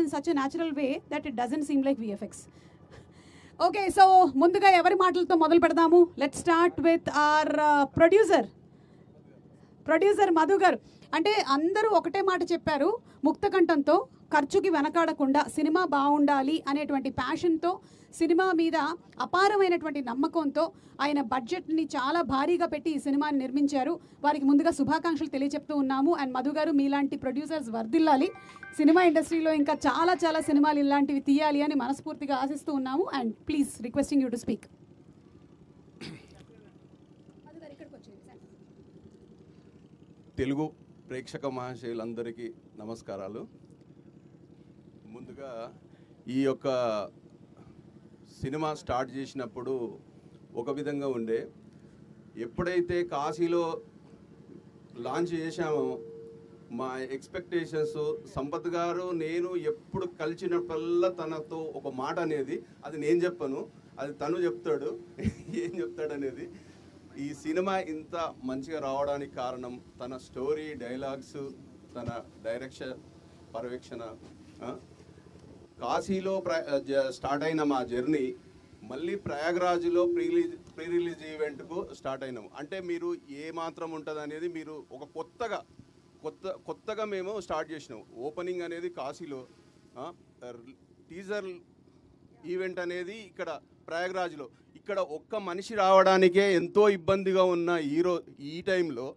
in such a natural way that it doesn't seem like VFX. Okay, so ముందుగా ఎవరి మాటలతో మొదలు పెడదాము? Let's start with our producer Madhu గారు. అంటే అందరూ ఒకటే మాట చెప్పారు, ముక్తకంఠంతో, ఖర్చుకి వెనకాడకుండా సినిమా బాగుండాలి అనేటువంటి ప్యాషన్తో, సినిమా మీద అపారమైనటువంటి నమ్మకంతో ఆయన బడ్జెట్ని చాలా భారీగా పెట్టి ఈ సినిమాని నిర్మించారు. వారికి ముందుగా శుభాకాంక్షలు తెలియజెప్తూ ఉన్నాము. అండ్ మధు గారు, మీలాంటి ప్రొడ్యూసర్స్ వర్ధిల్లాలి, సినిమా ఇండస్ట్రీలో ఇంకా చాలా చాలా సినిమాలు ఇలాంటివి తీయాలి అని మనస్ఫూర్తిగా ఆశిస్తూ ఉన్నాము. And please requesting you to speak. Telugu ప్రేక్షక మహాశయులందరికీ నమస్కారాలు. ముందుగా ఈ యొక్క సినిమా స్టార్ట్ చేసినప్పుడు ఒక విధంగా ఉండే, ఎప్పుడైతే కాశీలో లాంచ్ చేశామో మా ఎక్స్పెక్టేషన్స్, సంపత్ గారు నేను ఎప్పుడు కలిసినప్పుడల్లా తనతో ఒక మాట అనేది, అది నేను చెప్పను, అది తను చెప్తాడు, ఏం చెప్తాడనేది. ఈ సినిమా ఇంత మంచిగా రావడానికి కారణం తన స్టోరీ, డైలాగ్స్, తన డైరెక్షన్, పర్యవేక్షణ. కాశీలో స్టార్ట్ అయిన మా జర్నీ మళ్ళీ ప్రయాగ్రాజ్లో ప్రీ రిలీజ్ ఈవెంట్కు స్టార్ట్ అయినాము. అంటే మీరు ఏ మాత్రం ఉంటుంది అనేది మీరు ఒక కొత్తగా మేము స్టార్ట్ చేసినాం. ఓపెనింగ్ అనేది కాశీలో, టీజర్ ఈవెంట్ అనేది ఇక్కడ ప్రయాగ్రాజ్లో. ఇక్కడ ఒక్క మనిషి రావడానికే ఎంతో ఇబ్బందిగా ఉన్న ఈ టైంలో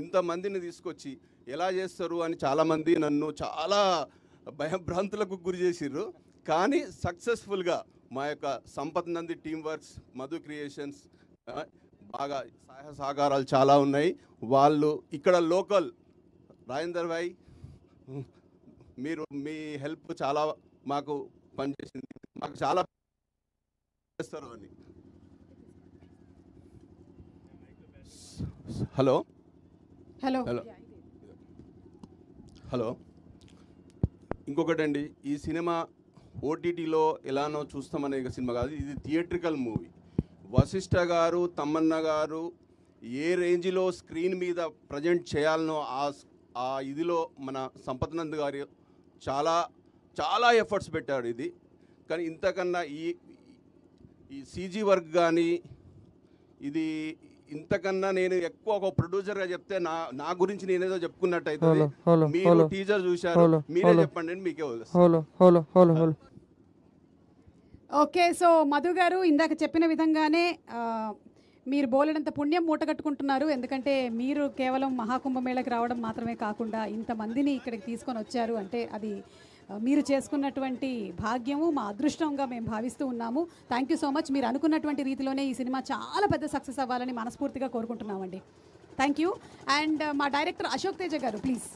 ఇంతమందిని తీసుకొచ్చి ఎలా చేస్తారు అని చాలామంది నన్ను చాలా భయభ్రాంతులకు గురి చేసిర్రు. కానీ సక్సెస్ఫుల్గా మా యొక్క Sampath Nandi team works, Madhu creations బాగా సహాయ సహకారాలు చాలా ఉన్నాయి. వాళ్ళు ఇక్కడ లోకల్ రాజేందర్ భాయ్, మీ హెల్ప్ చాలా మాకు పనిచేసింది, మాకు చాలా చేస్తారు అని. హలో హలో హలో హలో ఇంకొకటండి, ఈ సినిమా ఓటీటీలో ఎలానో చూస్తామనే సినిమా కాదు, ఇది థియేట్రికల్ మూవీ. వశిష్ఠ గారు, తమ్మన్న గారు ఏ రేంజ్లో స్క్రీన్ మీద ప్రజెంట్ చేయాలనో ఆ ఇదిలో మన సంపత్ నంద్ గారు చాలా చాలా ఎఫర్ట్స్ పెట్టారు ఇది. కానీ ఇంతకన్నా ఈ సీజీ వర్క్ కానీ ఇది ఇంతకన్నా నేను ఎక్కువ ఒక ప్రొడ్యూసర్గా చెప్తే నా గురించి నేనేదో చెప్పుకున్నట్టు అవుతుంది. మీరు టీజర్ చూశారు, మీరే చెప్పండి, మీకే వదిలేస్తాను. ఓకే, సో మధు గారు ఇందాక చెప్పిన విధంగానే మీరు బోలెడంత పుణ్యం మూటగట్టుకుంటున్నారు. ఎందుకంటే మీరు కేవలం మహాకుంభమేళకి రావడం మాత్రమే కాకుండా ఇంతమందిని ఇక్కడికి తీసుకొని వచ్చారు అంటే అది మీరు చేసుకున్నటువంటి భాగ్యము, మా అదృష్టంగా మేము భావిస్తూ ఉన్నాము. Thank you so much. మీరు అనుకున్నటువంటి రీతిలోనే ఈ సినిమా చాలా పెద్ద సక్సెస్ అవ్వాలని మనస్ఫూర్తిగా కోరుకుంటున్నామండి. Thank you. అండ్ మా డైరెక్టర్ అశోక్ తేజ గారు, ప్లీజ్.